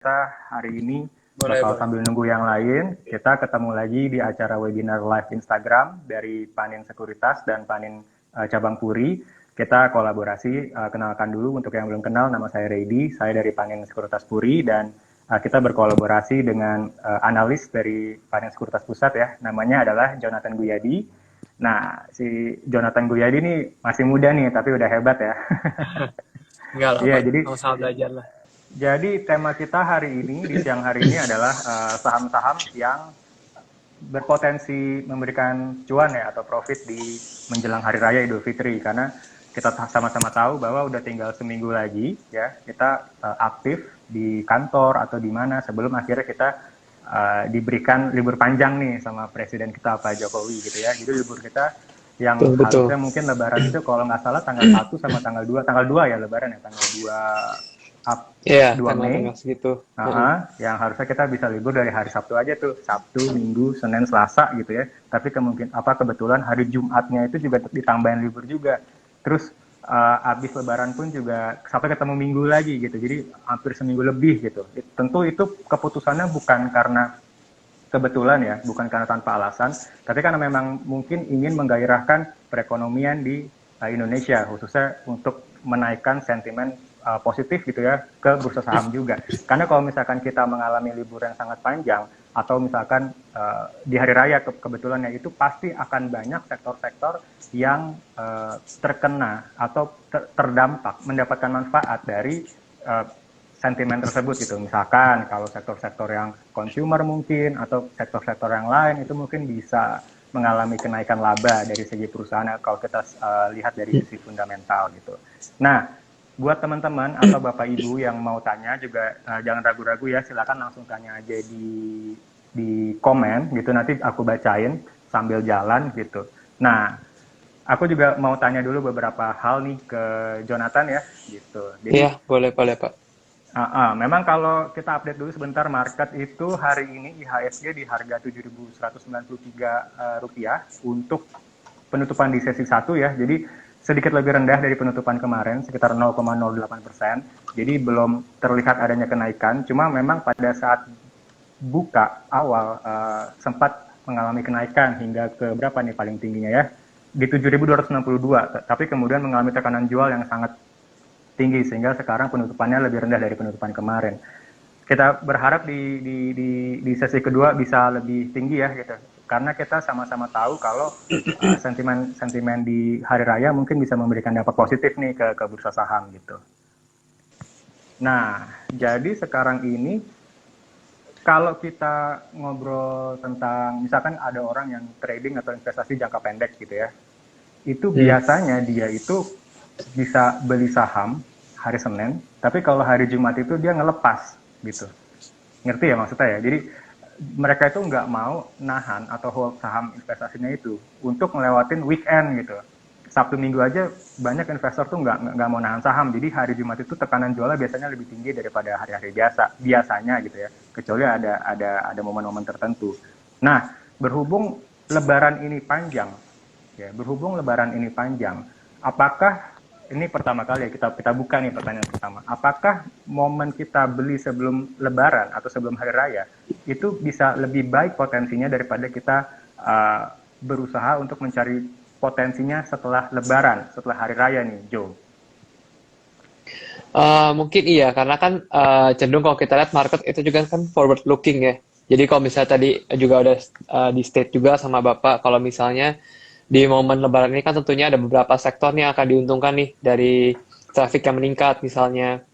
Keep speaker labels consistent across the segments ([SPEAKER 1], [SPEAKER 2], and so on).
[SPEAKER 1] Kita hari ini
[SPEAKER 2] Boleh,
[SPEAKER 1] bakal
[SPEAKER 2] boleh.
[SPEAKER 1] sambil nunggu yang lain, kita ketemu lagi di acara webinar live Instagram dari Panin Sekuritas dan Panin Cabang Puri. Kita kolaborasi, kenalkan dulu untuk yang belum kenal, nama saya Redi, saya dari Panin Sekuritas Puri, dan kita berkolaborasi dengan analis dari Panin Sekuritas Pusat ya, namanya adalah Jonathan Guyadi. Nah, si Jonathan Guyadi ini masih muda nih, tapi udah hebat ya.
[SPEAKER 2] Enggak lah,
[SPEAKER 1] Iya,
[SPEAKER 2] Pak.
[SPEAKER 1] jadi
[SPEAKER 2] Sama-sama belajar lah.
[SPEAKER 1] tema kita hari ini di siang hari ini adalah saham-saham yang berpotensi memberikan cuan ya atau profit di menjelang hari raya Idul Fitri, karena kita sama-sama tahu bahwa udah tinggal seminggu lagi ya kita aktif di kantor atau di mana sebelum akhirnya kita diberikan libur panjang nih sama presiden kita Pak Jokowi gitu ya. Jadi libur kita yang
[SPEAKER 2] Betul, betul.
[SPEAKER 1] harusnya mungkin lebaran itu kalau nggak salah tanggal 1 sama tanggal 2 ya lebaran ya, tanggal 2
[SPEAKER 2] Iya,
[SPEAKER 1] 2 Mei.
[SPEAKER 2] tanggal-tanggal segitu.
[SPEAKER 1] Yang harusnya kita bisa libur dari hari Sabtu aja tuh, Sabtu, Minggu, Senin, Selasa gitu ya. Tapi kebetulan hari Jumatnya itu juga ditambahin libur juga. Terus habis Lebaran pun juga sampai ketemu Minggu lagi gitu. Jadi hampir seminggu lebih gitu. Tentu itu keputusannya bukan karena kebetulan ya, bukan karena tanpa alasan, tapi karena memang mungkin ingin menggairahkan perekonomian di Indonesia, khususnya untuk menaikkan sentimen positif gitu ya ke bursa saham juga. Karena kalau misalkan kita mengalami libur yang sangat panjang atau misalkan di hari raya kebetulannya itu pasti akan banyak sektor-sektor yang terkena atau terdampak mendapatkan manfaat dari sentimen tersebut gitu. Misalkan kalau sektor-sektor yang consumer mungkin atau sektor-sektor yang lain itu mungkin bisa mengalami kenaikan laba dari segi perusahaan kalau kita lihat dari sisi fundamental gitu. Nah, buat teman-teman atau Bapak Ibu yang mau tanya juga jangan ragu-ragu ya, silakan langsung tanya aja di komen gitu, nanti aku bacain sambil jalan gitu. Nah, aku juga mau tanya dulu beberapa hal nih ke Jonathan ya gitu.
[SPEAKER 2] Iya,
[SPEAKER 1] Jadi
[SPEAKER 2] boleh, boleh, Pak.
[SPEAKER 1] memang kalau kita update dulu sebentar, market itu hari ini IHSG di harga 7.193 rupiah untuk penutupan di sesi 1 ya. Jadi sedikit lebih rendah dari penutupan kemarin, sekitar 0,08%. Jadi belum terlihat adanya kenaikan. Cuma memang pada saat buka awal sempat mengalami kenaikan hingga ke berapa nih paling tingginya ya? Di 7.262. Tapi kemudian mengalami tekanan jual yang sangat tinggi sehingga sekarang penutupannya lebih rendah dari penutupan kemarin. Kita berharap di sesi kedua bisa lebih tinggi ya gitu. Karena kita sama-sama tahu kalau sentimen di hari raya mungkin bisa memberikan dampak positif nih ke bursa saham gitu. Nah, jadi sekarang ini kalau kita ngobrol tentang misalkan ada orang yang trading atau investasi jangka pendek gitu ya, itu
[SPEAKER 2] Hmm.
[SPEAKER 1] biasanya dia itu bisa beli saham hari Senin, tapi kalau hari Jumat itu dia ngelepas gitu. Ngerti ya maksudnya ya? Jadi mereka itu nggak mau nahan atau hold saham investasinya itu untuk ngelewatin weekend gitu. Sabtu Minggu aja banyak investor tuh nggak mau nahan saham. Jadi hari Jumat itu tekanan jualnya biasanya lebih tinggi daripada hari-hari biasanya gitu ya. Kecuali ada momen-momen tertentu. Nah, berhubung Lebaran ini panjang, ya, berhubung Lebaran ini panjang, apakah ini pertama kali ya kita buka nih pertanyaan pertama. Apakah momen kita beli sebelum Lebaran atau sebelum Hari Raya itu bisa lebih baik potensinya daripada kita berusaha untuk mencari potensinya setelah Lebaran, setelah Hari Raya nih, Joe?
[SPEAKER 2] Mungkin iya, karena kan cenderung kalau kita lihat market itu juga kan forward looking ya. Jadi kalau misalnya tadi juga udah di state juga sama Bapak, kalau misalnya di momen Lebaran ini kan tentunya ada beberapa sektor nih yang akan diuntungkan nih dari traffic yang meningkat misalnya.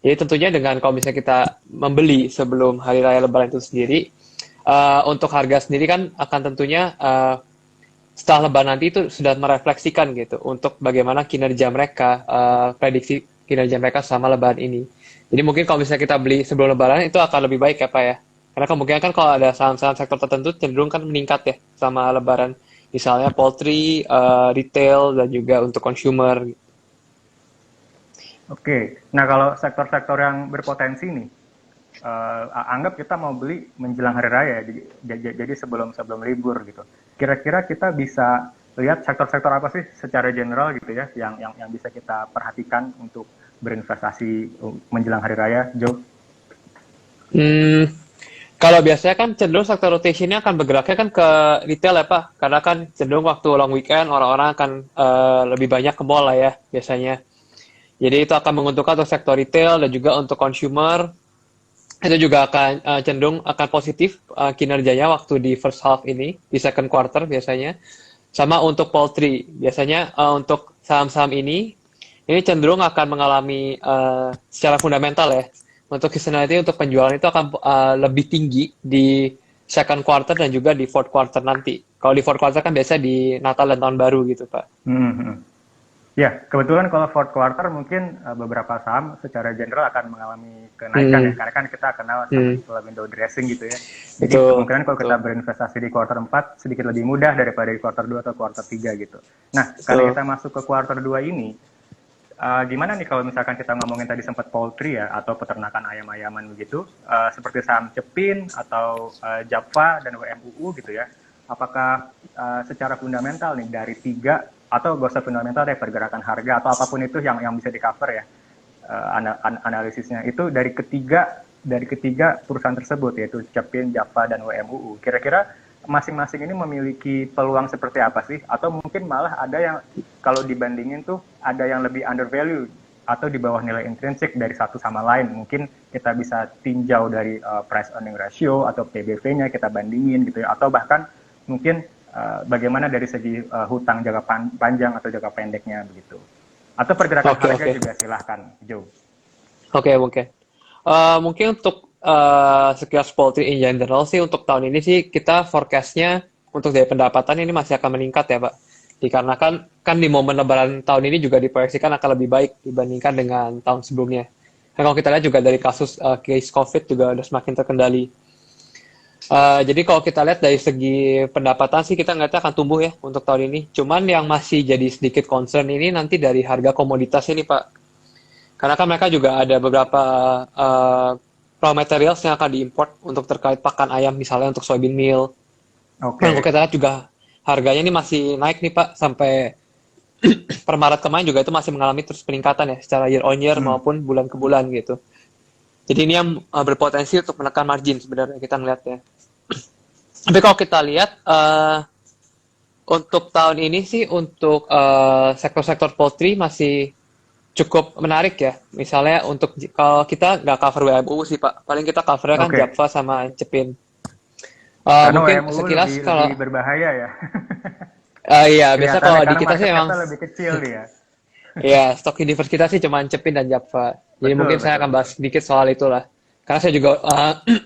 [SPEAKER 2] Jadi tentunya dengan kalau misalnya kita membeli sebelum hari raya Lebaran itu sendiri, untuk harga sendiri kan akan tentunya setelah Lebaran nanti itu sudah merefleksikan gitu untuk bagaimana kinerja mereka, prediksi kinerja mereka selama Lebaran ini. Jadi mungkin kalau misalnya kita beli sebelum Lebaran itu akan lebih baik ya Pak ya. Karena kemungkinan kan kalau ada saham-saham sektor tertentu cenderung kan meningkat ya sama Lebaran. Misalnya poultry, retail, dan juga untuk consumer.
[SPEAKER 1] Oke, nah kalau sektor-sektor yang berpotensi nih, anggap kita mau beli menjelang hari raya, jadi sebelum sebelum libur gitu. Kira-kira kita bisa lihat sektor-sektor apa sih secara general gitu ya, yang bisa kita perhatikan untuk berinvestasi menjelang hari raya, Joe?
[SPEAKER 2] Hmm, kalau biasanya kan cenderung sektor rotationnya akan bergeraknya kan ke retail ya Pak, karena kan cenderung waktu long weekend orang-orang akan lebih banyak ke mall lah ya biasanya. Jadi itu akan menguntungkan untuk sektor retail dan juga untuk consumer. Itu juga akan cenderung akan positif kinerjanya waktu di first half ini, di second quarter biasanya. Sama untuk poultry, biasanya untuk saham-saham ini cenderung akan mengalami secara fundamental ya. Untuk seasonality untuk penjualan itu akan lebih tinggi di second quarter dan juga di fourth quarter nanti. Kalau di fourth quarter kan biasa di Natal dan Tahun Baru gitu, Pak.
[SPEAKER 1] Hmm, hmm. Ya, kebetulan kalau fourth quarter mungkin beberapa saham secara general akan mengalami kenaikan ya,
[SPEAKER 2] Hmm,
[SPEAKER 1] karena kan kita kenal sama
[SPEAKER 2] hmm,
[SPEAKER 1] istilah window dressing gitu ya. Jadi
[SPEAKER 2] betul,
[SPEAKER 1] kemungkinan kalau kita
[SPEAKER 2] betul,
[SPEAKER 1] berinvestasi di quarter 4 sedikit lebih mudah daripada di quarter 2 atau quarter 3 gitu. Nah, karena
[SPEAKER 2] betul.
[SPEAKER 1] kita masuk ke quarter 2 ini, gimana nih kalau misalkan kita ngomongin tadi sempat poultry ya, atau peternakan ayam-ayaman begitu, seperti saham Cepin atau Japfa dan WMUU gitu ya, apakah secara fundamental nih dari tiga, atau gak usah fundamental deh, pergerakan harga atau apapun itu yang bisa di cover ya, analisisnya itu dari ketiga perusahaan tersebut, yaitu Cepin, Japfa, dan WMUU. Kira-kira masing-masing ini memiliki peluang seperti apa sih? Atau mungkin malah ada yang kalau dibandingin tuh ada yang lebih undervalue atau di bawah nilai intrinsik dari satu sama lain. Mungkin kita bisa tinjau dari price earning ratio atau PBV-nya kita bandingin gitu ya. Atau bahkan mungkin bagaimana dari segi hutang jangka panjang atau jangka pendeknya begitu. Atau pergerakan
[SPEAKER 2] Oke,
[SPEAKER 1] harga
[SPEAKER 2] oke.
[SPEAKER 1] juga silahkan, Joe.
[SPEAKER 2] Oke, mungkin. Mungkin untuk sekilas poultry in general sih untuk tahun ini sih kita forecastnya untuk dari pendapatan ini masih akan meningkat ya Pak. Dikarenakan kan di momen Lebaran tahun ini juga diproyeksikan akan lebih baik dibandingkan dengan tahun sebelumnya. Dan kalau kita lihat juga dari kasus case COVID juga udah semakin terkendali. Jadi kalau kita lihat dari segi pendapatan sih kita ngeliatnya akan tumbuh ya untuk tahun ini. Cuman yang masih jadi sedikit concern ini nanti dari harga komoditas ini Pak. Karena kan mereka juga ada beberapa raw materials yang akan diimport untuk terkait pakan ayam, misalnya untuk soybean meal.
[SPEAKER 1] Oke.
[SPEAKER 2] Nah, kalau kita lihat juga harganya ini masih naik nih Pak, sampai per Maret kemarin juga itu masih mengalami terus peningkatan ya, secara year on year
[SPEAKER 1] Hmm.
[SPEAKER 2] maupun bulan ke bulan gitu. Jadi ini yang berpotensi untuk menekan margin sebenarnya kita ngelihatnya. Tapi kalau kita lihat untuk tahun ini sih untuk sektor-sektor poultry masih cukup menarik ya. Misalnya untuk kalau kita nggak cover WMU sih Pak, paling kita covernya kan
[SPEAKER 1] Oke.
[SPEAKER 2] Japfa sama Cepin.
[SPEAKER 1] Karena
[SPEAKER 2] Mungkin
[SPEAKER 1] WMU
[SPEAKER 2] sekilas
[SPEAKER 1] lebih
[SPEAKER 2] kalau
[SPEAKER 1] berbahaya ya.
[SPEAKER 2] iya biasa
[SPEAKER 1] Kelihatannya
[SPEAKER 2] kalau di
[SPEAKER 1] karena
[SPEAKER 2] kita sih
[SPEAKER 1] market
[SPEAKER 2] emang
[SPEAKER 1] cap-nya lebih kecil dia.
[SPEAKER 2] ya stok universe kita sih cuma Cepin dan Japfa. Jadi
[SPEAKER 1] Betul,
[SPEAKER 2] mungkin saya
[SPEAKER 1] betul,
[SPEAKER 2] akan
[SPEAKER 1] betul.
[SPEAKER 2] bahas sedikit soal itulah. Karena saya juga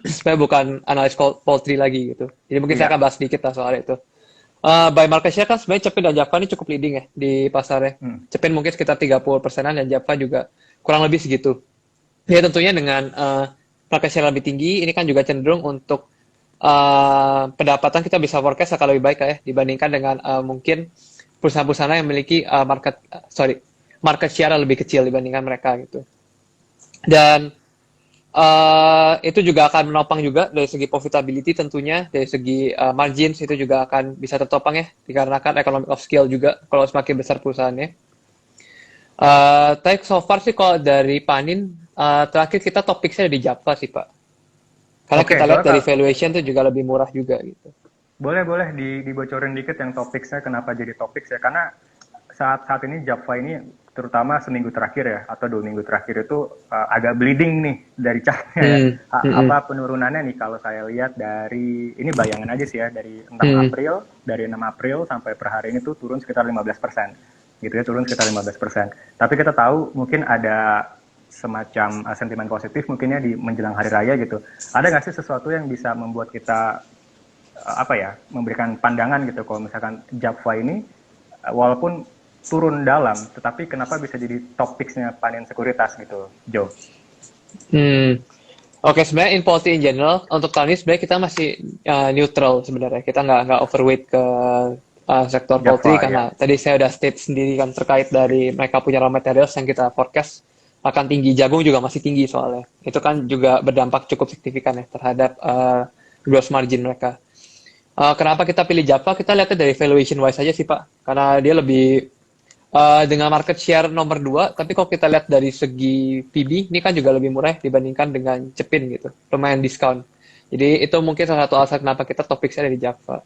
[SPEAKER 2] sebenarnya bukan analis poultry lagi gitu. Jadi mungkin saya akan
[SPEAKER 1] Iya.
[SPEAKER 2] bahas sedikit lah soal itu. By market share kan sebenarnya Cepin dan Japfa ini cukup leading ya di pasarnya.
[SPEAKER 1] Hmm.
[SPEAKER 2] Cepin mungkin sekitar 30%-an dan Japfa juga kurang lebih segitu. Ya tentunya dengan market share lebih tinggi, ini kan juga cenderung untuk pendapatan kita bisa forecast akan lebih baik ya dibandingkan dengan mungkin perusahaan-perusahaan yang memiliki market share lebih kecil dibandingkan mereka gitu. Dan itu juga akan menopang juga dari segi profitability tentunya, dari segi margins itu juga akan bisa tertopang ya, dikarenakan economic of scale juga kalau semakin besar perusahaannya. Tapi so far sih kalau dari Panin, terakhir kita topiknya di Java sih Pak. Karena
[SPEAKER 1] Oke,
[SPEAKER 2] kita lihat
[SPEAKER 1] soalnya
[SPEAKER 2] dari valuation tuh juga lebih murah juga gitu.
[SPEAKER 1] boleh dibocorin dikit yang topik saya, kenapa jadi topik saya, karena saat ini Java ini terutama seminggu terakhir ya atau 2 minggu terakhir itu agak bleeding nih dari chartnya ya.
[SPEAKER 2] Hmm, hmm,
[SPEAKER 1] Apa penurunannya nih kalau saya lihat dari ini bayangan aja sih ya, dari 6
[SPEAKER 2] hmm,
[SPEAKER 1] April dari 6 April sampai per hari ini tuh turun sekitar 15% gitu ya, turun sekitar 15%. Tapi kita tahu mungkin ada semacam sentimen positif mungkinnya di menjelang hari raya gitu. Ada nggak sih sesuatu yang bisa membuat kita apa ya, memberikan pandangan gitu kalau misalkan Java ini walaupun turun dalam, tetapi kenapa bisa jadi topiknya panen sekuritas gitu, Joe?
[SPEAKER 2] hmm. Oke, sebenarnya in policy in general untuk tahun ini sebenarnya kita masih neutral sebenarnya. Kita nggak overweight ke sektor poultry
[SPEAKER 1] Java ya.
[SPEAKER 2] karena tadi saya udah state sendiri kan terkait dari mereka punya raw materials yang kita forecast akan tinggi. Jagung juga masih tinggi soalnya. Itu kan juga berdampak cukup signifikan ya terhadap gross margin mereka. Kenapa kita pilih Java? Kita lihatnya dari valuation wise aja sih Pak. Karena dia lebih dengan market share nomor 2, tapi kalau kita lihat dari segi PB, ini kan juga lebih murah dibandingkan dengan Cepin gitu, lumayan diskon. Jadi itu mungkin salah satu alasan kenapa kita top pick-nya dari Java.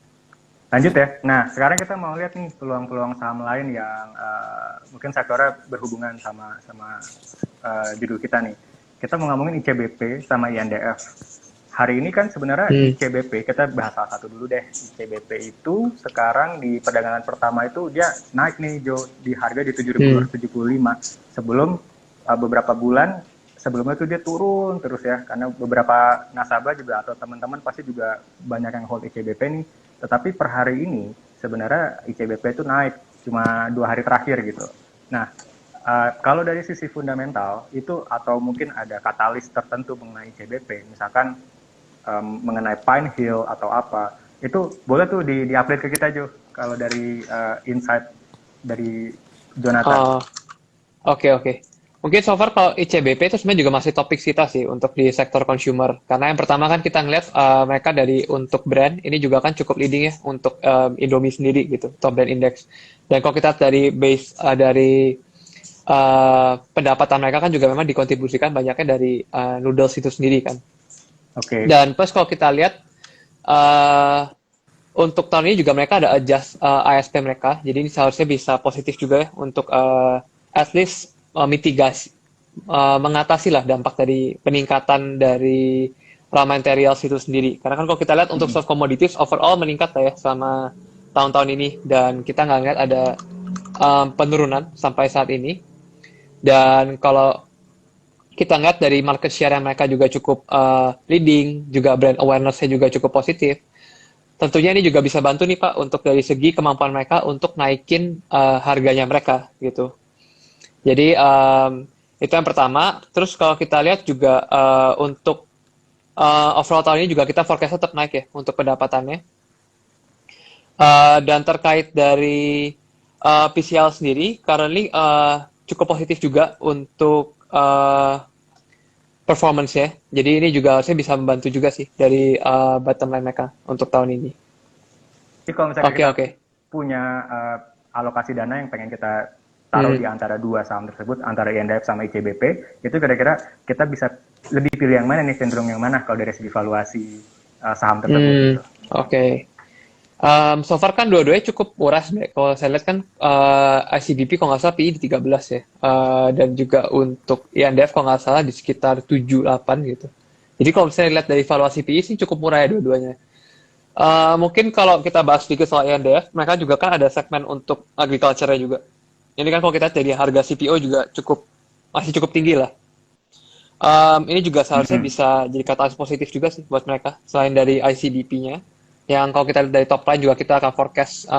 [SPEAKER 1] Lanjut ya. Nah, sekarang kita mau lihat nih peluang-peluang saham lain yang mungkin sektornya berhubungan sama sama judul kita nih. Kita mau ngomongin ICBP sama INDF. Hari ini kan sebenarnya ICBP, kita bahas salah satu dulu deh. ICBP itu sekarang di perdagangan pertama itu dia naik nih, Jo, di harga di 7.275. Sebelum beberapa bulan sebelumnya tuh dia turun terus ya, karena beberapa nasabah juga atau teman-teman pasti juga banyak yang hold ICBP nih. Tetapi per hari ini sebenarnya ICBP itu naik cuma 2 hari terakhir gitu. Nah, kalau dari sisi fundamental itu atau mungkin ada katalis tertentu mengenai ICBP, misalkan mengenai Pine Hill atau apa, itu boleh tuh di-update ke kita, Jo, kalau dari insight dari Jonathan.
[SPEAKER 2] Oke. Mungkin so far kalau ICBP itu sebenarnya juga masih topik kita sih untuk di sektor consumer. Karena yang pertama kan kita ngeliat mereka dari untuk brand, ini juga kan cukup leading ya untuk Indomie sendiri gitu, top brand index. Dan kalau kita dari base dari pendapatan mereka kan juga memang dikontribusikan banyaknya dari noodles itu sendiri kan.
[SPEAKER 1] Oke.
[SPEAKER 2] Dan plus kalau kita lihat untuk tahun ini juga mereka ada adjust ASP mereka, jadi ini seharusnya bisa positif juga ya untuk at least mitigasi, mengatasi lah dampak dari peningkatan dari raw materials itu sendiri. Karena kan kalau kita lihat untuk soft commodities overall meningkat lah ya selama tahun-tahun ini, dan kita nggak lihat ada penurunan sampai saat ini. Dan kalau kita lihat dari market share yang mereka juga cukup leading, juga brand awareness-nya juga cukup positif. Tentunya ini juga bisa bantu nih Pak untuk dari segi kemampuan mereka untuk naikin harganya mereka gitu. Jadi itu yang pertama. Terus kalau kita lihat juga untuk overall tahun ini juga kita forecast tetap naik ya untuk pendapatannya. Dan terkait dari PCL sendiri, currently cukup positif juga untuk performance ya. Jadi ini juga harusnya bisa membantu juga sih dari bottom line mereka untuk tahun ini.
[SPEAKER 1] Jadi kalau misalnya kita punya alokasi dana yang pengen kita taruh di antara dua saham tersebut, antara INDF sama ICBP, itu kira-kira kita bisa lebih pilih yang mana nih, cenderung yang mana kalau dari segi valuasi saham tersebut gitu.
[SPEAKER 2] Oke. So far kan dua-duanya cukup murah sebenarnya. Kalau saya lihat kan ICBP kalau nggak salah PI di 13 ya. Dan juga untuk INDF kalau nggak salah di sekitar 7-8 gitu. Jadi kalau misalnya lihat dari valuasi PI sih cukup murah ya dua-duanya. Mungkin kalau kita bahas sedikit soal INDF, mereka juga kan ada segmen untuk agriculture-nya juga. Ini kan kalau kita jadi harga CPO juga masih cukup tinggi lah. Ini juga seharusnya bisa jadi katalis positif juga sih buat mereka, selain dari ICBP-nya. Yang kalau kita lihat dari top line juga kita akan forecast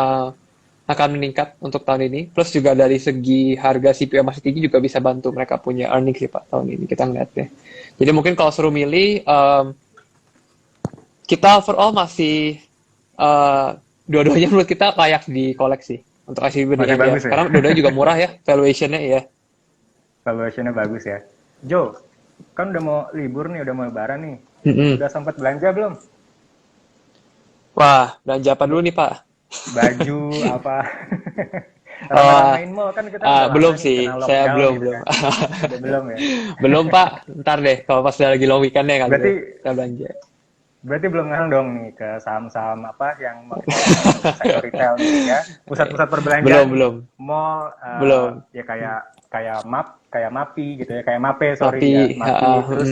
[SPEAKER 2] akan meningkat untuk tahun ini. Plus juga dari segi harga CPO masih tinggi juga bisa bantu mereka punya earnings sih Pak tahun ini, kita ngeliat ya. Jadi mungkin kalau suruh milih, kita overall masih dua-duanya menurut kita layak di koleksi untuk ICBP dan INDF. Ya? Karena dua-duanya juga murah ya, valuation-nya ya.
[SPEAKER 1] Valuation-nya bagus ya. Jo, kan udah mau libur nih, udah mau lebaran nih. Udah sempat belanja belum?
[SPEAKER 2] Wah, belanja apa dulu nih Pak?
[SPEAKER 1] Baju apa? Main mall kan kita
[SPEAKER 2] belum sih, saya belum.
[SPEAKER 1] Gitu kan. Belum ya?
[SPEAKER 2] Belum Pak, ntar deh kalau pas lagi long weekend deh kali kita belanja.
[SPEAKER 1] Berarti belum ngarang dong nih ke saham-saham apa yang sektor retail nih ya, pusat-pusat perbelanjaan.
[SPEAKER 2] Belum.
[SPEAKER 1] Mall,
[SPEAKER 2] belum.
[SPEAKER 1] Ya kayak MAPI gitu ya, kayak MAPE sorry ya, MAPI terus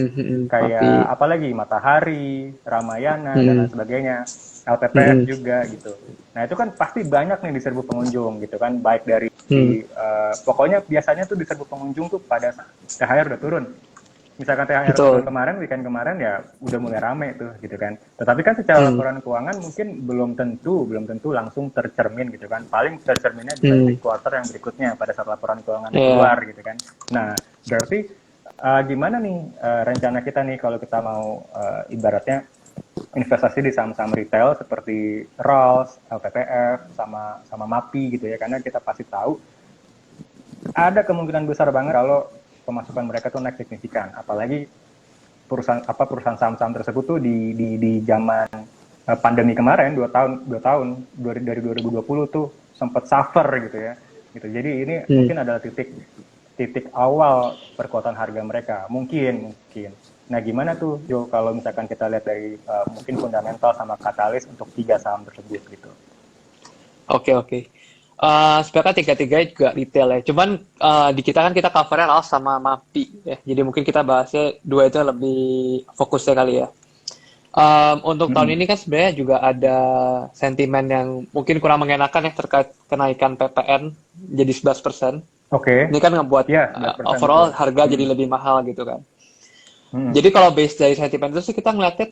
[SPEAKER 1] kayak apa lagi, Matahari, Ramayana dan lain sebagainya, LPPF juga gitu. Nah itu kan pasti banyak nih diserbu pengunjung gitu kan, baik dari pokoknya biasanya tuh diserbu pengunjung tuh pada THR udah turun. Misalkan THR turun kemarin, weekend kemarin ya udah mulai rame tuh gitu kan. Tetapi kan secara laporan keuangan mungkin belum tentu langsung tercermin gitu kan. Paling tercerminnya di quarter yang berikutnya pada saat laporan keuangan keluar gitu kan. Nah berarti gimana nih rencana kita nih kalau kita mau ibaratnya investasi di saham-saham retail seperti Rolls, LPPF, sama MAPI gitu ya. Karena kita pasti tahu ada kemungkinan besar banget kalau pemasukan mereka tuh naik signifikan, apalagi perusahaan saham-saham tersebut tuh di zaman pandemi kemarin 2 tahun dari 2020 tuh sempat suffer gitu ya. gitu. Jadi ini
[SPEAKER 2] Hmm.
[SPEAKER 1] mungkin adalah titik awal perkuatan harga mereka, mungkin. Nah, gimana tuh Jo kalau misalkan kita lihat dari mungkin fundamental sama katalis untuk tiga saham tersebut gitu.
[SPEAKER 2] Oke, oke. Sebenarnya tiga-tiga juga retail ya. Cuman di kita kan kita covernya RALS sama MAPI ya. Jadi mungkin kita bahasnya dua itu lebih fokusnya kali ya. Untuk tahun
[SPEAKER 1] Mm-mm.
[SPEAKER 2] ini kan sebenarnya juga ada sentimen yang mungkin kurang mengenakan ya terkait kenaikan PPN jadi 11%.
[SPEAKER 1] Oke,
[SPEAKER 2] Ini kan ngebuat
[SPEAKER 1] ya 11% betul.
[SPEAKER 2] overall harga jadi
[SPEAKER 1] Mm-mm.
[SPEAKER 2] lebih mahal gitu kan.
[SPEAKER 1] Mm-mm.
[SPEAKER 2] Jadi kalau base dari sentimen itu sih kita ngeliatnya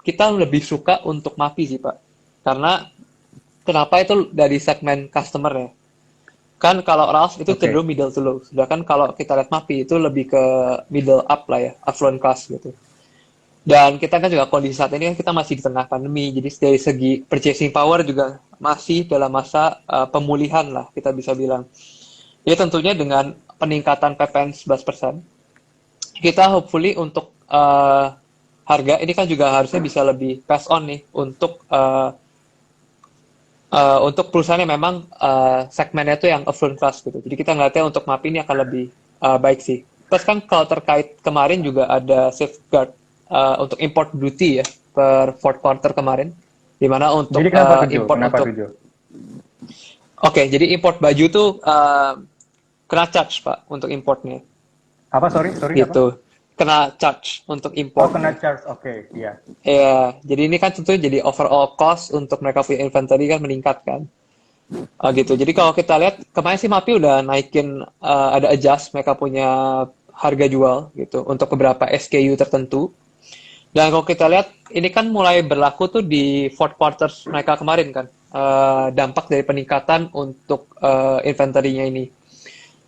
[SPEAKER 2] kita lebih suka untuk MAPI sih Pak. Karena kenapa itu dari segmen customer ya. Kan kalau RALS itu
[SPEAKER 1] Oke.
[SPEAKER 2] cenderung middle to low. Sedangkan kalau kita lihat MAPI itu lebih ke middle up lah ya, affluent class gitu. Dan kita kan juga kondisi saat ini kan kita masih di tengah pandemi, jadi dari segi purchasing power juga masih dalam masa pemulihan lah kita bisa bilang. Ya tentunya dengan peningkatan PPN 11%, kita hopefully untuk harga ini kan juga harusnya bisa lebih pass on nih untuk perusahaan yang memang segmennya itu yang affluent class gitu. Jadi kita ngeliatnya untuk MAPI ini akan lebih baik sih. Terus kan kalau terkait kemarin juga ada safeguard untuk import duty ya per fourth quarter kemarin, di mana
[SPEAKER 1] Jadi
[SPEAKER 2] untuk
[SPEAKER 1] kenapa tuh Jo?
[SPEAKER 2] import
[SPEAKER 1] Kenapa
[SPEAKER 2] untuk
[SPEAKER 1] tuh Jo?
[SPEAKER 2] oke, jadi import baju tuh kena charge Pak untuk importnya
[SPEAKER 1] Apa, sorry apa?
[SPEAKER 2] gitu. Kena charge untuk
[SPEAKER 1] Oh, kena
[SPEAKER 2] importnya.
[SPEAKER 1] charge. Oke, iya.
[SPEAKER 2] Ya, jadi ini kan tentu jadi overall cost untuk mereka punya inventory kan meningkat kan. Gitu. Jadi kalau kita lihat kemarin sih MAPI udah naikin ada adjust mereka punya harga jual gitu untuk beberapa SKU tertentu. Dan kalau kita lihat ini kan mulai berlaku tuh di fourth quarters mereka kemarin kan. Dampak dari peningkatan untuk inventory-nya ini.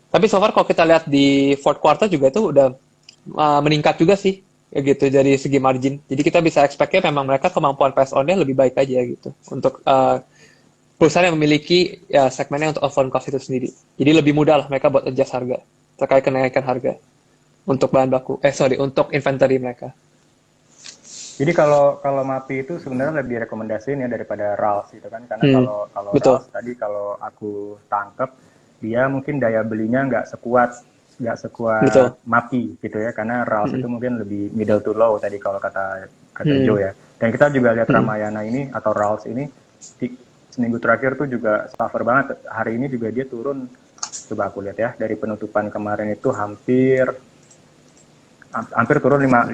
[SPEAKER 2] Tapi so far kalau kita lihat di fourth quarter juga itu udah meningkat juga sih ya gitu dari segi margin. Jadi kita bisa expect-nya memang mereka kemampuan pass on-nya lebih baik aja gitu untuk perusahaan yang memiliki ya segmennya untuk upfront cost itu sendiri. Jadi lebih mudah lah mereka buat adjust harga terkait kenaikan harga untuk bahan baku. Untuk inventory mereka.
[SPEAKER 1] Jadi kalau MAPI itu sebenarnya lebih rekomendasiin ya daripada RALS gitu kan, karena
[SPEAKER 2] Hmm,
[SPEAKER 1] kalau
[SPEAKER 2] betul,
[SPEAKER 1] RALS tadi kalau aku tangkep dia mungkin daya belinya nggak sekuat
[SPEAKER 2] betul.
[SPEAKER 1] MAPI gitu ya, karena RALS itu
[SPEAKER 2] Hmm,
[SPEAKER 1] mungkin lebih middle to low tadi kalau kata kata
[SPEAKER 2] hmm,
[SPEAKER 1] Joe ya. Dan kita juga lihat
[SPEAKER 2] hmm.
[SPEAKER 1] Ramayana ini atau RALS ini seminggu terakhir tuh juga suffer banget. Hari ini juga dia turun. Coba aku lihat ya, dari penutupan kemarin itu hampir hampir turun 5%,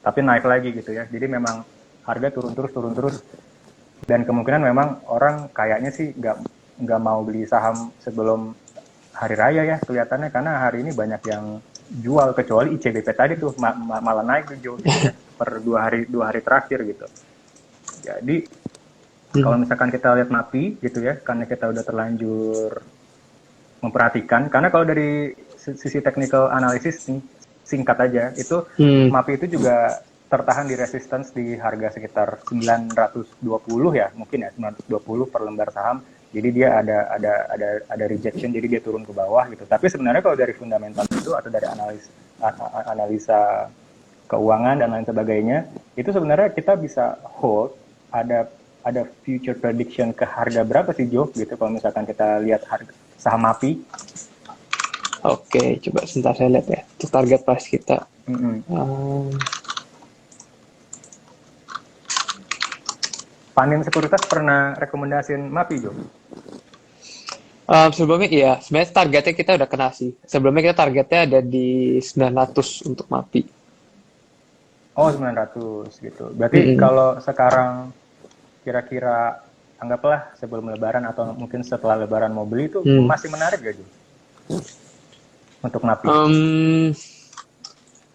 [SPEAKER 1] tapi naik lagi gitu ya. Jadi memang harga turun terus dan kemungkinan memang orang kayaknya sih nggak mau beli saham sebelum hari raya ya kelihatannya, karena hari ini banyak yang jual kecuali ICBP tadi tuh malah naik tuh jauh gitu ya per dua hari terakhir gitu. Jadi kalau
[SPEAKER 2] Hmm.
[SPEAKER 1] misalkan kita lihat MAPI gitu ya, karena kita udah terlanjur memperhatikan, karena kalau dari sisi technical analysis singkat aja itu
[SPEAKER 2] Hmm.
[SPEAKER 1] MAPI itu juga tertahan di resistance di harga sekitar 920 ya, mungkin ya 920 per lembar saham. Jadi dia ada rejection, jadi dia turun ke bawah gitu. Tapi sebenarnya kalau dari fundamental itu atau dari analisa keuangan dan lain sebagainya, itu sebenarnya kita bisa hold ada future prediction ke harga berapa sih Jo gitu kalau misalkan kita lihat harga saham MAPI.
[SPEAKER 2] Oke, coba sebentar saya lihat ya. Untuk target price kita.
[SPEAKER 1] Mm-mm.
[SPEAKER 2] Um,
[SPEAKER 1] Panin Sekuritas pernah rekomendasiin MAPI Jo?
[SPEAKER 2] Sebelumnya iya, sebenarnya targetnya kita udah kena sih. Sebelumnya kita targetnya ada di 900 untuk MAPI.
[SPEAKER 1] Oh 900 gitu. Berarti
[SPEAKER 2] Mm-mm.
[SPEAKER 1] kalau sekarang kira-kira anggaplah sebelum lebaran atau mungkin setelah lebaran mau beli itu
[SPEAKER 2] Hmm.
[SPEAKER 1] masih menarik gak Jo untuk MAPI?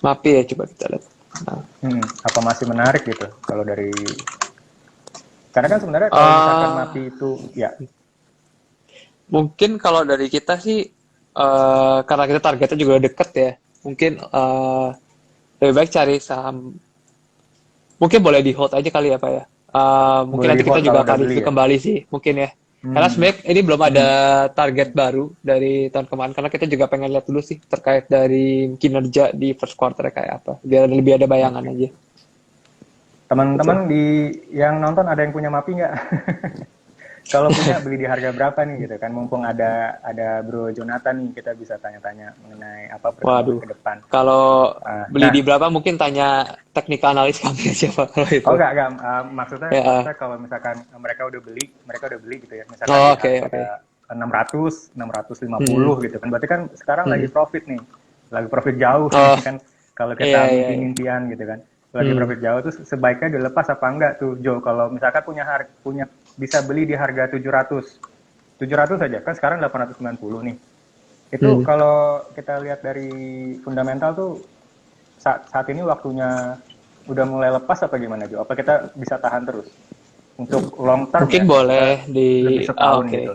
[SPEAKER 2] MAPI ya, coba kita lihat. Nah,
[SPEAKER 1] Apa masih menarik gitu kalau dari, karena kan sebenarnya kalau misalkan
[SPEAKER 2] uh,
[SPEAKER 1] MAPI itu ya.
[SPEAKER 2] mungkin kalau dari kita sih, karena kita targetnya juga udah deket ya, mungkin lebih baik cari saham. Mungkin boleh di hold aja kali ya Pak ya. Mungkin
[SPEAKER 1] Boleh di
[SPEAKER 2] nanti kita
[SPEAKER 1] hold kalau
[SPEAKER 2] juga
[SPEAKER 1] udah
[SPEAKER 2] akan
[SPEAKER 1] beli
[SPEAKER 2] review
[SPEAKER 1] ya.
[SPEAKER 2] kembali sih, mungkin ya. Karena
[SPEAKER 1] Hmm.
[SPEAKER 2] sebenarnya ini belum ada
[SPEAKER 1] Hmm.
[SPEAKER 2] target baru dari tahun kemarin, karena kita juga pengen lihat dulu sih terkait dari kinerja di first quarter kayak apa, biar lebih ada bayangan
[SPEAKER 1] Oke.
[SPEAKER 2] aja.
[SPEAKER 1] Teman-teman
[SPEAKER 2] Gitu.
[SPEAKER 1] di yang nonton ada yang punya MAPI nggak? kalau punya beli di harga berapa nih gitu kan? Mumpung ada Bro Jonathan nih, kita bisa tanya-tanya mengenai apa perkembangan
[SPEAKER 2] Waduh,
[SPEAKER 1] ke depan.
[SPEAKER 2] kalau beli
[SPEAKER 1] Nah,
[SPEAKER 2] di berapa mungkin tanya teknikal analis kami aja Pak kalau
[SPEAKER 1] oh
[SPEAKER 2] itu.
[SPEAKER 1] enggak, maksudnya
[SPEAKER 2] Ya.
[SPEAKER 1] kalau misalkan mereka udah beli gitu ya, misalkan
[SPEAKER 2] Oh,
[SPEAKER 1] di
[SPEAKER 2] oke,
[SPEAKER 1] harga
[SPEAKER 2] oke.
[SPEAKER 1] 600, 650
[SPEAKER 2] Hmm,
[SPEAKER 1] gitu kan, berarti kan sekarang lagi
[SPEAKER 2] hmm.
[SPEAKER 1] profit nih, lagi profit jauh nih
[SPEAKER 2] Oh,
[SPEAKER 1] kan, kalau
[SPEAKER 2] iya,
[SPEAKER 1] kita
[SPEAKER 2] iya, iya.
[SPEAKER 1] mimpi-mimpian gitu kan, lagi
[SPEAKER 2] Hmm.
[SPEAKER 1] profit jauh tuh sebaiknya dilepas apa enggak tuh Jo, kalau misalkan punya bisa beli di harga 700 aja kan sekarang 890 nih, itu
[SPEAKER 2] Hmm.
[SPEAKER 1] kalau kita lihat dari fundamental tuh saat ini waktunya udah mulai lepas apa gimana Jo? Apa kita bisa tahan terus? Untuk long term
[SPEAKER 2] Mungkin
[SPEAKER 1] ya, maksudnya
[SPEAKER 2] boleh
[SPEAKER 1] lebih
[SPEAKER 2] oh,
[SPEAKER 1] setahun
[SPEAKER 2] oke.
[SPEAKER 1] gitu.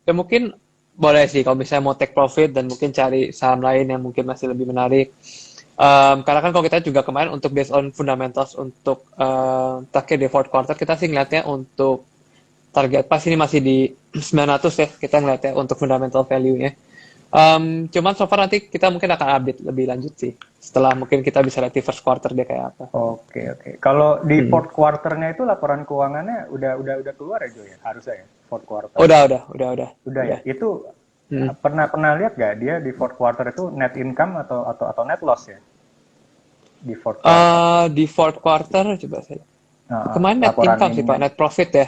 [SPEAKER 2] Ya mungkin boleh sih kalau misalnya mau take profit dan mungkin cari saham lain yang mungkin masih lebih menarik. Karena kan kalau kita juga kemarin untuk based on fundamentals untuk terakhir di fourth quarter kita sih ngeliatnya untuk target pas ini masih di 900 ya kita ngeliatnya untuk fundamental value-nya. Cuman so far nanti kita mungkin akan update lebih lanjut sih setelah mungkin kita bisa lihat di first quarter dia kayak apa.
[SPEAKER 1] Oke. Kalau di
[SPEAKER 2] Hmm.
[SPEAKER 1] fourth quarternya itu laporan keuangannya udah keluar ya Jo ya? Harusnya ya, fourth quarter. Udah ya.
[SPEAKER 2] Udah.
[SPEAKER 1] Itu
[SPEAKER 2] Hmm.
[SPEAKER 1] pernah lihat gak dia di fourth quarter itu net income atau net loss ya di fourth quarter?
[SPEAKER 2] Di fourth quarter coba saya. Kemarin net
[SPEAKER 1] Laporan
[SPEAKER 2] income sih Pak,
[SPEAKER 1] ininya.
[SPEAKER 2] net profit ya.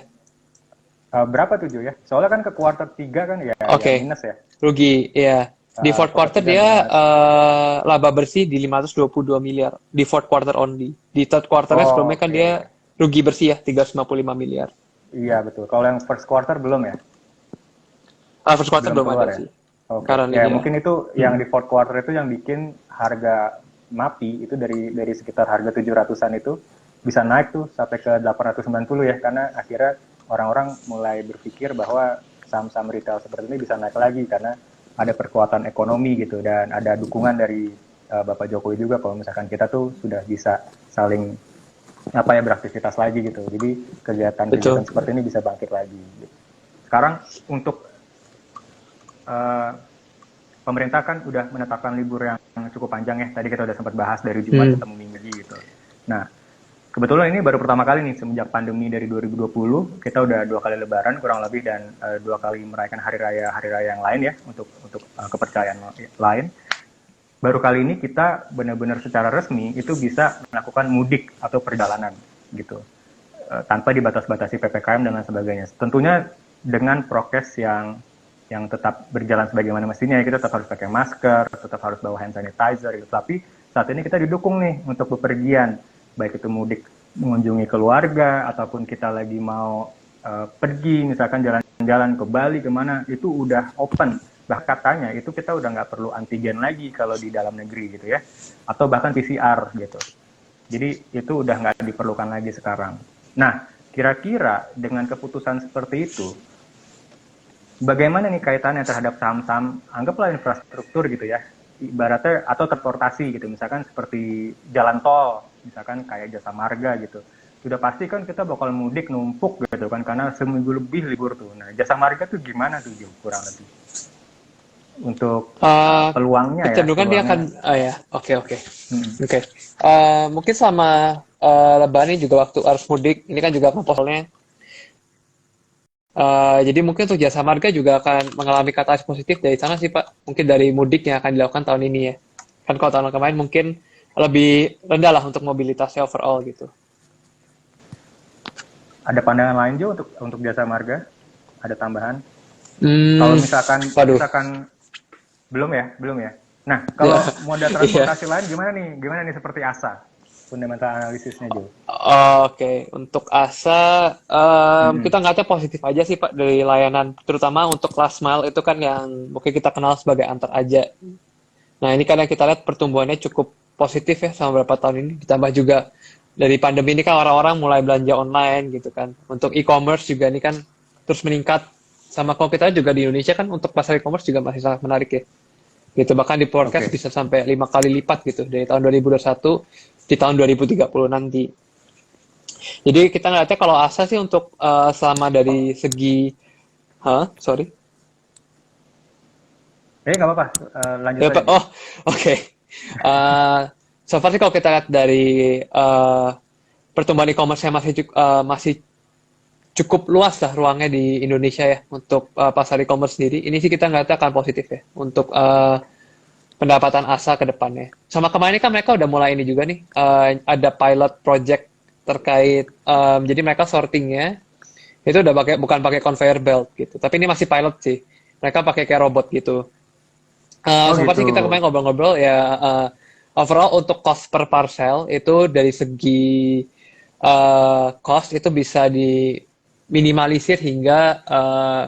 [SPEAKER 1] Berapa tuh Jo ya? Soalnya kan ke quarter 3 kan ya
[SPEAKER 2] Oke,
[SPEAKER 1] minus ya.
[SPEAKER 2] rugi, ya. Di fourth
[SPEAKER 1] Quarter
[SPEAKER 2] quarter
[SPEAKER 1] 3
[SPEAKER 2] dia
[SPEAKER 1] minus.
[SPEAKER 2] laba bersih di 522 miliar. Di fourth quarter only. Di third quarternya sebelumnya kan dia
[SPEAKER 1] Oke.
[SPEAKER 2] rugi bersih ya, 355 miliar.
[SPEAKER 1] Iya betul. Kalau yang first quarter belum ya?
[SPEAKER 2] First quarter
[SPEAKER 1] Belum
[SPEAKER 2] belum
[SPEAKER 1] keluar
[SPEAKER 2] ada
[SPEAKER 1] ya?
[SPEAKER 2] sih.
[SPEAKER 1] Oke.
[SPEAKER 2] Currently
[SPEAKER 1] Ya
[SPEAKER 2] ya.
[SPEAKER 1] mungkin itu yang di fourth quarter itu yang bikin harga MAPI itu dari sekitar harga 700-an itu bisa naik tuh sampai ke 890 ya, karena akhirnya orang-orang mulai berpikir bahwa saham-saham retail seperti ini bisa naik lagi karena ada perkuatan ekonomi gitu dan ada dukungan dari Bapak Jokowi juga kalau misalkan kita tuh sudah bisa saling beraktivitas lagi gitu. Jadi kegiatan-kegiatan
[SPEAKER 2] Betul.
[SPEAKER 1] seperti ini bisa bangkit lagi. Sekarang untuk eh, pemerintah kan udah menetapkan libur yang cukup panjang ya. Tadi kita udah sempat bahas dari Jumat
[SPEAKER 2] Hmm.
[SPEAKER 1] ketemu Minggu gitu. Nah, kebetulan ini baru pertama kali nih semenjak pandemi dari 2020, kita udah 2 kali Lebaran kurang lebih dan 2 kali merayakan hari raya yang lain ya untuk kepercayaan lain. Baru kali ini kita benar-benar secara resmi itu bisa melakukan mudik atau perjalanan gitu. Tanpa dibatas-batasi PPKM dan lain sebagainya. Tentunya dengan prokes yang tetap berjalan sebagaimana mestinya, kita tetap harus pakai masker, tetap harus bawa hand sanitizer gitu. Tapi saat ini kita didukung nih untuk bepergian, baik itu mudik mengunjungi keluarga ataupun kita lagi mau pergi misalkan jalan-jalan ke Bali kemana, itu udah open. Bahkan katanya itu kita udah nggak perlu antigen lagi kalau di dalam negeri gitu ya, atau bahkan PCR gitu. Jadi itu udah nggak diperlukan lagi sekarang. Nah, kira-kira dengan keputusan seperti itu, bagaimana nih kaitannya terhadap saham-saham, anggaplah infrastruktur gitu ya, ibaratnya atau transportasi gitu, misalkan seperti jalan tol, misalkan kayak Jasa Marga gitu. Sudah pasti kan kita bakal mudik numpuk gitu kan, karena seminggu lebih libur tuh. Nah, Jasa Marga tuh gimana tuh Jo, kurang lebih? Untuk peluangnya ya,
[SPEAKER 2] Kecenderungan dia akan,
[SPEAKER 1] peluangnya.
[SPEAKER 2] ya, oke, oke.
[SPEAKER 1] Hmm.
[SPEAKER 2] Oke. Mungkin sama Lebaran ini juga waktu arus mudik, ini kan juga komposalnya. Jadi mungkin untuk jasa marga juga akan mengalami katalis positif dari sana sih Pak. Mungkin dari mudik yang akan dilakukan tahun ini ya. Kan kalau tahun kemarin mungkin lebih rendah lah untuk mobilitasnya overall gitu.
[SPEAKER 1] Ada pandangan lain Jo untuk Jasa Marga? Ada tambahan? Kalau
[SPEAKER 2] Hmm, waduh.
[SPEAKER 1] misalkan belum ya. Nah,
[SPEAKER 2] Ya,
[SPEAKER 1] kalau moda
[SPEAKER 2] iya.
[SPEAKER 1] transportasi lain gimana nih? Gimana nih seperti ASA? Fundamental analisisnya Jo.
[SPEAKER 2] Oke, untuk ASA kita ngeliatnya positif aja sih Pak dari layanan, terutama untuk last mile itu kan yang mungkin kita kenal sebagai antar aja. Nah ini karena kita lihat pertumbuhannya cukup positif ya sama beberapa tahun ini, ditambah juga dari pandemi ini kan orang-orang mulai belanja online gitu kan. Untuk e-commerce juga ini kan terus meningkat. Sama kalau kita lihat juga di Indonesia kan untuk pasar e-commerce juga masih sangat menarik ya. Gitu bahkan di forecast
[SPEAKER 1] Oke.
[SPEAKER 2] bisa sampai 5 kali lipat gitu dari tahun 2021 di tahun 2030 nanti. Jadi kita ngeliatnya kalau ASA sih untuk selama dari segi, sorry.
[SPEAKER 1] Nggak apa-apa. Lanjut
[SPEAKER 2] Ya,
[SPEAKER 1] aja
[SPEAKER 2] Pak.
[SPEAKER 1] Jo.
[SPEAKER 2] Oh, oke. Eh, so far sih kalau kita lihat dari pertumbuhan e-commerce yang masih cukup luas lah ruangnya di Indonesia ya untuk pasar e-commerce sendiri. Ini sih kita nggak akan positif ya untuk pendapatan ASA ke depannya. Sama kemarin kan mereka udah mulai ini juga nih, ada pilot project terkait, jadi mereka sortingnya itu udah bukan pakai conveyor belt gitu, tapi ini masih pilot sih. Mereka pakai kayak robot gitu.
[SPEAKER 1] Oh
[SPEAKER 2] So far
[SPEAKER 1] gitu.
[SPEAKER 2] sih kita kemarin ngobrol-ngobrol ya, overall untuk cost per parcel itu dari segi cost itu bisa diminimalisir hingga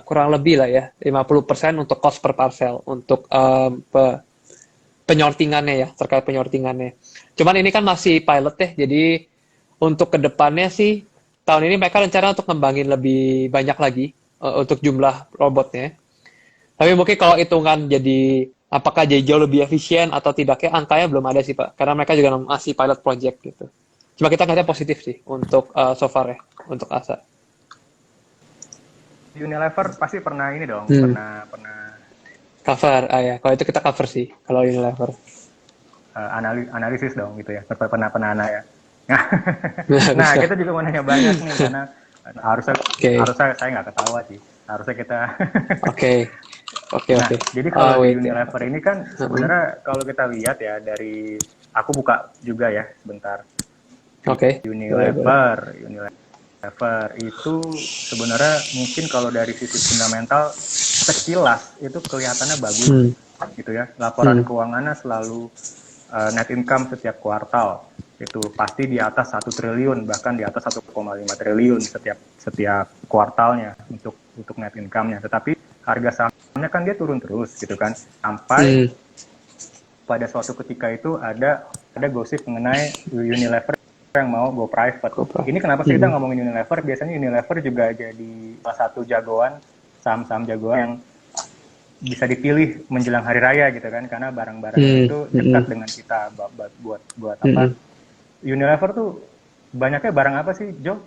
[SPEAKER 2] kurang lebih lah ya 50% untuk cost per parcel untuk penyortingannya ya, terkait penyortingannya. Cuman ini kan masih pilot ya, jadi untuk kedepannya sih tahun ini mereka rencana untuk ngembangin lebih banyak lagi untuk jumlah robotnya. Tapi mungkin kalau hitungan jadi apakah jadi jauh lebih efisien atau tidaknya, angkanya belum ada sih Pak, karena mereka juga masih pilot project gitu. Cuma kita ngeliatnya positif sih untuk so far ya, untuk ASA.
[SPEAKER 1] Unilever pasti pernah ini dong, pernah
[SPEAKER 2] Cover, ya. Kalau itu kita cover sih, kalau Unilever.
[SPEAKER 1] analisis dong gitu ya, pernah ya. Nah,
[SPEAKER 2] Bisa.
[SPEAKER 1] kita juga mau nanya banyak nih karena harusnya
[SPEAKER 2] Oke.
[SPEAKER 1] harusnya saya nggak ketawa sih. Harusnya kita.
[SPEAKER 2] Oke. Oke,
[SPEAKER 1] Nah,
[SPEAKER 2] oke.
[SPEAKER 1] jadi kalau di
[SPEAKER 2] Wait ya.
[SPEAKER 1] Unilever ini kan sebenarnya kalau kita lihat ya dari aku buka juga ya sebentar.
[SPEAKER 2] Oke. Boleh, boleh.
[SPEAKER 1] Unilever itu sebenarnya mungkin kalau dari sisi fundamental sekilas itu kelihatannya bagus gitu ya. Laporan keuangannya selalu net income setiap kuartal itu pasti di atas 1 triliun, bahkan di atas 1,5 triliun setiap kuartalnya untuk net income-nya. Tetapi harga sahamnya kan dia turun terus gitu kan, sampai pada suatu ketika itu ada gosip mengenai Unilever yang mau go private. Ini kenapa sih kita ngomongin Unilever? Biasanya Unilever juga jadi salah satu jagoan, saham-saham jagoan yang bisa dipilih menjelang hari raya gitu kan, karena barang-barang itu dekat dengan kita buat apa. Unilever tuh banyaknya barang apa sih, Jo?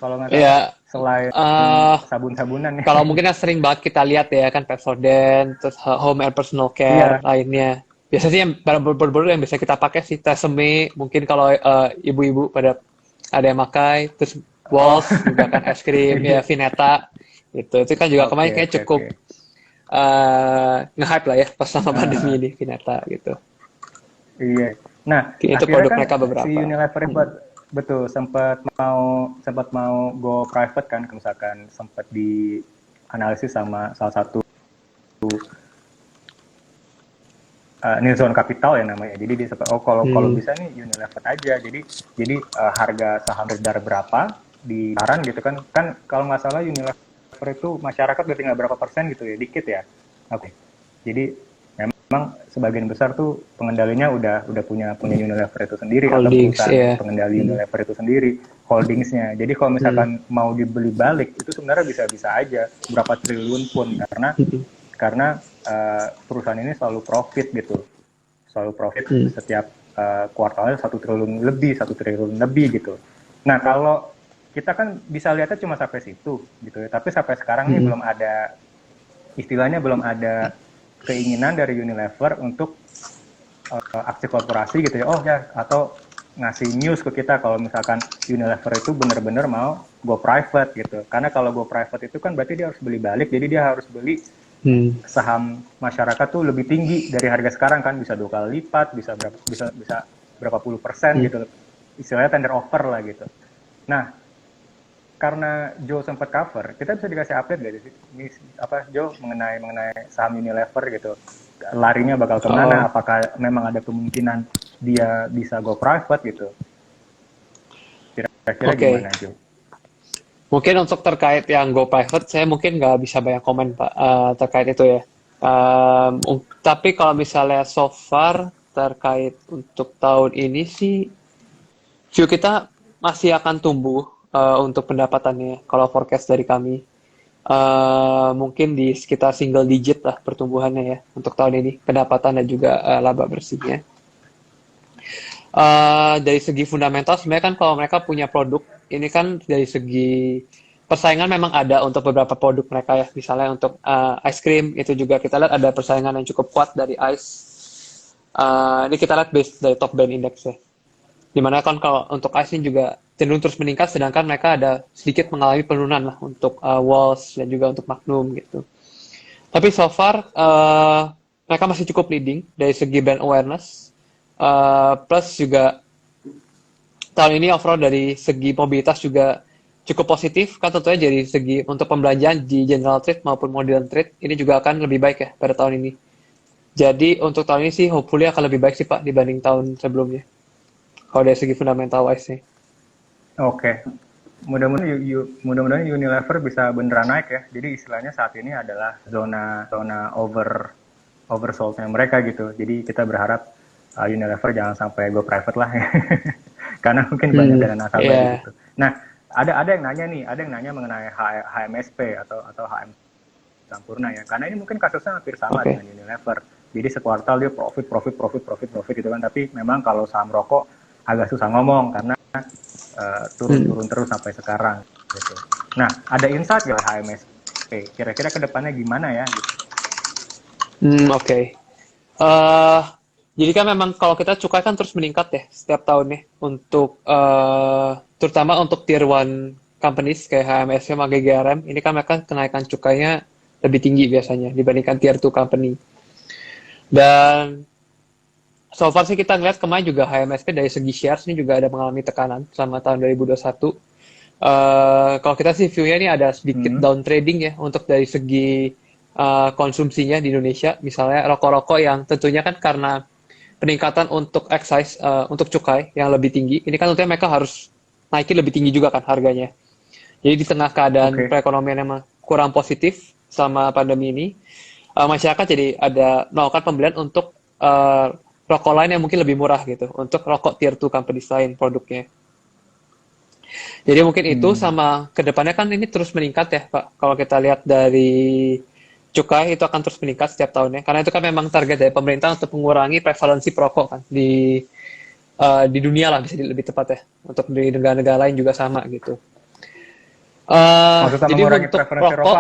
[SPEAKER 1] Kalau nggak salah,
[SPEAKER 2] Ya,
[SPEAKER 1] selain sabun-sabunan nih.
[SPEAKER 2] kalau mungkin yang sering banget kita lihat ya kan Pepsodent, terus home and personal care lainnya. Biasanya sih yang barang baru yang bisa kita pakai sih Tresemme, mungkin kalau ibu-ibu pada ada yang pakai, terus Walls juga kan es krim, ya Vineta gitu. Itu kan juga kemarin kayak cukup nge-hype lah ya pas sama pandemi ini Vineta gitu.
[SPEAKER 1] Iya. Nah,
[SPEAKER 2] Itu
[SPEAKER 1] akhirnya
[SPEAKER 2] produk
[SPEAKER 1] kan
[SPEAKER 2] mereka beberapa.
[SPEAKER 1] si Unilever betul sempat mau go private kan, misalkan sempat di analisis sama salah satu Nilson Capital ya namanya. Jadi dia sempat kalau bisa nih Unilever aja. Jadi harga saham redar berapa di saran gitu kan kalau nggak salah Unilever itu masyarakat udah tinggal berapa persen gitu ya, dikit ya. Oke. Jadi memang sebagian besar tuh pengendalinya udah punya Unilever itu sendiri,
[SPEAKER 2] Holdings,
[SPEAKER 1] atau perusahaan pengendali Unilever itu sendiri, holdingsnya. Jadi kalau misalkan mau dibeli balik itu sebenarnya bisa aja berapa triliun pun, karena perusahaan ini selalu profit gitu, setiap kuartalnya 1 triliun lebih gitu. Nah kalau kita kan bisa lihatnya cuma sampai situ gitu ya, tapi sampai sekarang ini belum ada keinginan dari Unilever untuk aksi korporasi gitu ya, atau ngasih news ke kita kalau misalkan Unilever itu benar-benar mau go private gitu. Karena kalau go private itu kan berarti dia harus beli balik, jadi dia harus beli saham masyarakat tuh lebih tinggi dari harga sekarang kan, bisa 2 kali lipat, bisa berapa puluh persen gitu, istilahnya tender offer lah gitu. Nah karena Joe sempat cover, kita bisa dikasih update gak sih, Joe, mengenai saham Unilever gitu, larinya bakal kemana? Apakah memang ada kemungkinan dia bisa go private gitu? Kira-kira gimana, Joe?
[SPEAKER 2] Mungkin untuk terkait yang go private, saya mungkin nggak bisa banyak komen Pak terkait itu ya. Tapi kalau misalnya so far terkait untuk tahun ini sih, view kita masih akan tumbuh untuk pendapatannya. Kalau forecast dari kami, mungkin di sekitar single digit lah pertumbuhannya ya untuk tahun ini, pendapatan dan juga laba bersihnya. Dari segi fundamental sebenarnya kan kalau mereka punya produk, ini kan dari segi persaingan memang ada untuk beberapa produk mereka ya. Misalnya untuk ice cream itu juga kita lihat ada persaingan yang cukup kuat dari ice. Ini kita lihat base dari top band index ya. Dimana kan kalau untuk ice ini juga cenderung terus meningkat, sedangkan mereka ada sedikit mengalami penurunan lah untuk Walls dan juga untuk Magnum gitu. Tapi so far mereka masih cukup leading dari segi brand awareness. Plus juga tahun ini overall dari segi mobilitas juga cukup positif kan, tentunya dari segi untuk pembelanjaan di general trade maupun modern trade ini juga akan lebih baik ya pada tahun ini. Jadi untuk tahun ini sih hopefully akan lebih baik sih Pak dibanding tahun sebelumnya. Kalau dari segi fundamental wise sih.
[SPEAKER 1] Oke. Mudah-mudahan Unilever bisa beneran naik ya. Jadi istilahnya saat ini adalah zona oversold-nya mereka gitu. Jadi kita berharap Unilever jangan sampai go private lah ya. Karena mungkin banyak dana nasabah gitu. Nah, ada yang nanya mengenai HMSP atau HM Sampurna ya. Karena ini mungkin kasusnya hampir sama dengan Unilever. Jadi sekuartal dia profit gitu kan. Tapi memang kalau saham rokok agak susah ngomong karena turun terus sampai sekarang gitu. Nah, ada insight gak HMSP? Kira-kira kedepannya gimana ya? Gitu.
[SPEAKER 2] Oke. Jadi kan memang kalau kita cukai kan terus meningkat ya setiap tahunnya untuk terutama untuk tier 1 companies kayak HMSP sama GGRM, ini kan mereka kenaikan cukainya lebih tinggi biasanya dibandingkan tier 2 company. Dan so far sih kita ngeliat kemarin juga HMSP dari segi shares ini juga ada mengalami tekanan selama tahun 2021. Kalau kita sih view-nya ini ada sedikit down trading ya untuk dari segi konsumsinya di Indonesia. Misalnya rokok-rokok yang tentunya kan karena peningkatan untuk excise, untuk cukai yang lebih tinggi, ini kan tentunya mereka harus naikin lebih tinggi juga kan harganya. Jadi di tengah keadaan perekonomian yang kurang positif selama pandemi ini, masyarakat jadi ada melakukan pembelian untuk rokok lain yang mungkin lebih murah gitu, untuk rokok tier 2 companies lain produknya. Jadi mungkin itu sama kedepannya kan ini terus meningkat ya Pak. Kalau kita lihat dari cukai itu akan terus meningkat setiap tahunnya, karena itu kan memang target dari pemerintah untuk mengurangi prevalensi perokok kan di dunia lah, bisa lebih tepat ya, untuk di negara-negara lain juga sama gitu.
[SPEAKER 1] Maksudnya
[SPEAKER 2] Jadi
[SPEAKER 1] mengurangi
[SPEAKER 2] untuk
[SPEAKER 1] preferensi rokok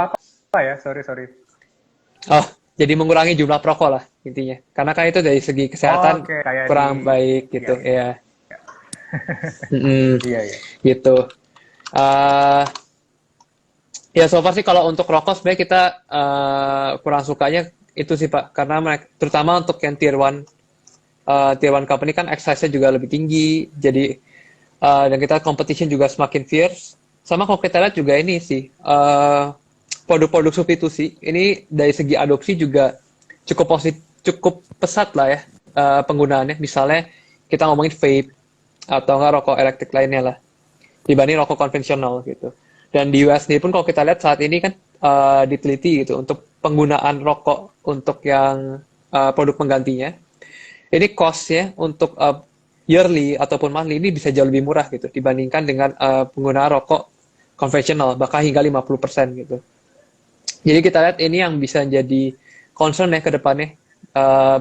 [SPEAKER 1] apa ya? Sorry.
[SPEAKER 2] Oh, jadi mengurangi jumlah perokok lah intinya. Karena kan itu dari segi kesehatan kurang baik gitu ya.
[SPEAKER 1] Iya.
[SPEAKER 2] Gitu. Ya so far sih kalau untuk rokok sebenarnya kita kurang sukanya itu sih Pak, karena terutama untuk yang tier 1 company kan excise-nya juga lebih tinggi, jadi dan kita competition juga semakin fierce. Sama kalau kita lihat juga ini sih produk-produk substitusi ini dari segi adopsi juga cukup pesat lah ya penggunaannya. Misalnya kita ngomongin vape atau nggak rokok elektrik lainnya lah dibanding rokok konvensional gitu. Dan di US sendiri pun kalau kita lihat saat ini kan diteliti gitu untuk penggunaan rokok untuk yang produk penggantinya, ini cost-nya untuk yearly ataupun monthly ini bisa jauh lebih murah gitu dibandingkan dengan penggunaan rokok konvensional, bahkan hingga 50% gitu. Jadi kita lihat ini yang bisa jadi concern ya ke depannya.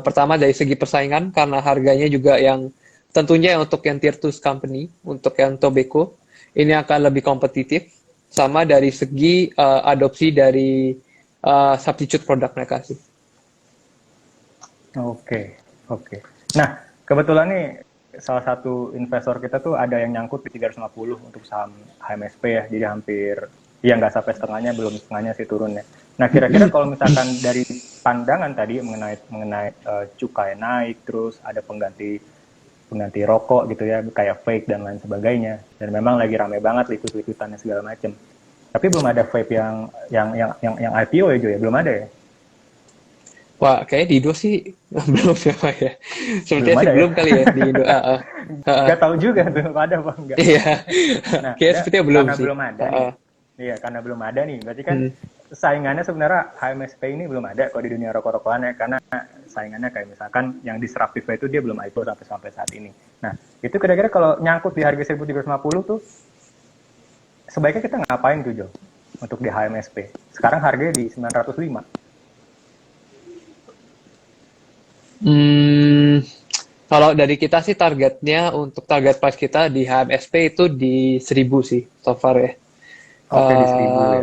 [SPEAKER 2] Pertama dari segi persaingan, karena harganya juga yang tentunya untuk yang tier 2 company, untuk yang tobacco, ini akan lebih kompetitif. Sama dari segi adopsi dari substitute produk mereka sih.
[SPEAKER 1] Oke. Nah, kebetulan nih salah satu investor kita tuh ada yang nyangkut di 350 untuk saham HMSP ya, jadi hampir, ya nggak sampai setengahnya, belum setengahnya sih turunnya. Nah, kira-kira kalau misalkan dari pandangan tadi mengenai cukai naik, terus ada pengganti rokok gitu ya, kayak vape dan lain sebagainya, dan memang lagi rame banget liquid-liquidannya segala macam. Tapi belum ada vape yang IPO ya Jo ya, belum ada ya?
[SPEAKER 2] Wah, kayaknya di Indo sih belum ya Pak ya. Sepertinya sih belum kali ya di Indo.
[SPEAKER 1] Gak tahu juga tuh ada apa enggak.
[SPEAKER 2] Iya.
[SPEAKER 1] Nah,
[SPEAKER 2] kayaknya sepertinya belum
[SPEAKER 1] karena
[SPEAKER 2] sih.
[SPEAKER 1] belum ada nih. Iya, karena belum ada nih. Berarti kan saingannya sebenarnya HMSP ini belum ada kalau di dunia rokok-rokokan ya, karena saingannya kayak misalkan yang disruptif itu dia belum IPO sampai saat ini. Nah, itu kira-kira kalau nyangkut di harga 1.350 tuh sebaiknya kita ngapain tuh Jo untuk di HMSP? Sekarang harganya di 905.
[SPEAKER 2] Kalau dari kita sih targetnya untuk target price kita di HMSP itu di 1.000 sih so far ya.
[SPEAKER 1] Oke, di 1.000 ya.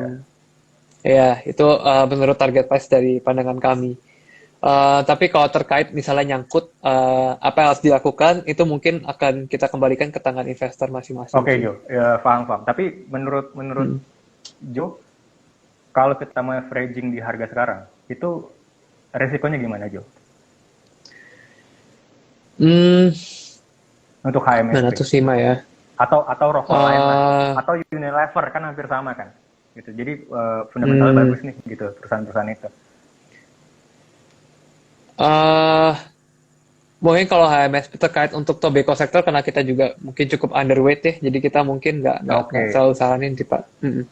[SPEAKER 2] Ya, itu menurut target price dari pandangan kami. Tapi kalau terkait misalnya nyangkut apa yang harus dilakukan, itu mungkin akan kita kembalikan ke tangan investor masing-masing
[SPEAKER 1] Oke
[SPEAKER 2] sih.
[SPEAKER 1] Jo, ya, paham. Tapi menurut
[SPEAKER 2] Hmm.
[SPEAKER 1] Jo, kalau kita mau averaging di harga sekarang, itu resikonya gimana Jo?
[SPEAKER 2] Hmm,
[SPEAKER 1] Untuk
[SPEAKER 2] mana
[SPEAKER 1] HMSP
[SPEAKER 2] tuh sih, Ma ya?
[SPEAKER 1] atau rokok lain lah,
[SPEAKER 2] Eh,
[SPEAKER 1] atau Unilever kan hampir sama kan, gitu. Jadi fundamentalnya
[SPEAKER 2] hmm,
[SPEAKER 1] bagus nih, gitu perusahaan-perusahaan itu.
[SPEAKER 2] eh, Mungkin kalau HMS terkait untuk tobacco sektor karena kita juga mungkin cukup underweight ya, jadi kita mungkin nggak
[SPEAKER 1] Oke.
[SPEAKER 2] selalu saranin sih Pak. Mm-mm.